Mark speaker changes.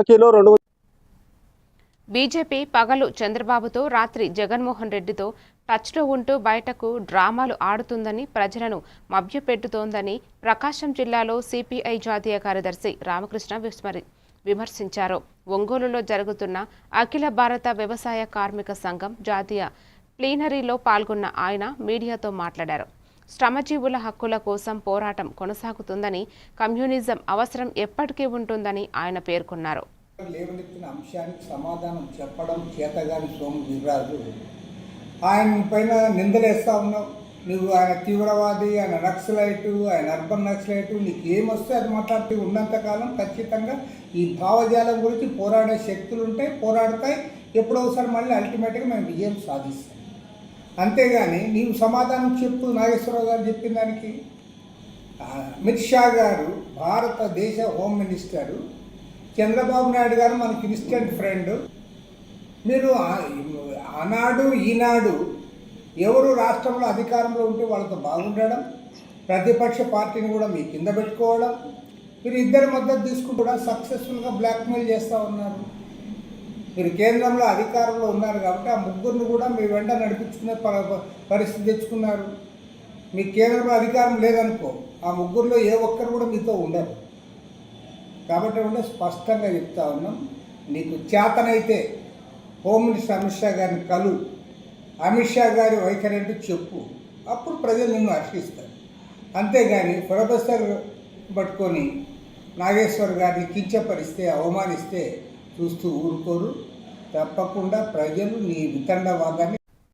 Speaker 1: Kilo 2
Speaker 2: BJP పగలు చంద్రబాబుతో రాత్రి జగన్మోహన్ రెడ్డితో టచ్లో ఉంటూ బయటకు డ్రామాలు ఆడుతుందని ప్రజలను మభ్యపెట్టుతోందని ప్రకాశం జిల్లాలో సిపిఐ జాతీయ కార్యదర్శి రామకృష్ణ విమర్శించారు. ఒంగోలులో జరుగుతున్న అఖిల భారత వ్యవసాయ కార్మిక సంఘం జాతీయ ప్లీనరీలో పాల్గొన్న ఆయన మీడియాతో మాట్లాడారు. శ్రమజీవుల హక్కుల కోసం పోరాటం కొనసాగుతుందని, కమ్యూనిజం అవసరం ఎప్పటికీ ఉంటుందని ఆయన పేర్కొన్నారు.
Speaker 3: లేవనెత్తిన అంశానికి సమాధానం చెప్పడం చేతగాని సోము వీర్రాజు ఆయన పైన నిందలేస్తూ ఉన్నావు. నువ్వు ఆయన తీవ్రవాది, ఆయన నక్సలైటు, ఆయన అర్బన్ నక్సలైటు, నీకు ఏమొస్తే అది మాట్లాడుతూ ఉన్నంతకాలం ఖచ్చితంగా ఈ భావజాలం గురించి పోరాడే శక్తులు ఉంటాయి, పోరాడతాయి. ఎప్పుడో ఒకసారి మళ్ళీ అల్టిమేట్గా మేము విజయం సాధిస్తాం. అంతేగాని నీవు సమాధానం చెప్పు. నాగేశ్వరరావు గారు చెప్పిన దానికి అమిత్ షా గారు భారతదేశ హోమ్ మినిస్టరు, చంద్రబాబు నాయుడు గారు మనకి ఇన్స్టెంట్ ఫ్రెండ్. మీరు ఆనాడు ఈనాడు ఎవరు రాష్ట్రంలో అధికారంలో ఉంటే వాళ్ళతో బాగుండడం, ప్రతిపక్ష పార్టీని కూడా మీ కింద పెట్టుకోవడం, మీరు ఇద్దరి మద్దతు తీసుకుని కూడా సక్సెస్ఫుల్గా బ్లాక్మెయిల్ చేస్తూ ఉన్నారు. మీరు కేంద్రంలో అధికారంలో ఉన్నారు కాబట్టి ఆ ముగ్గురిని కూడా మీ వెంట నడిపించుకునే పరిస్థితి తెచ్చుకున్నారు. మీ కేంద్రంలో అధికారం లేదనుకో, ఆ ముగ్గురిలో ఏ ఒక్కరు కూడా మీతో ఉండరు. కాబట్టి ఉండే స్పష్టంగా చెప్తా ఉన్నాం, నీకు చేతనైతే హోమ్ మినిస్టర్ అమిత్ షా గారిని కలు, అమిత్ షా గారి వైఖరి అంటే చెప్పు, అప్పుడు ప్రజలు నిన్ను హర్షిస్తారు. అంతేగాని ప్రొఫెసర్ పట్టుకొని నాగేశ్వర్ గారిని కించపరిస్తే, అవమానిస్తే చూస్తూ ఊరుకోరు. తప్పకుండా ప్రజలు నీ వితండవాదాన్ని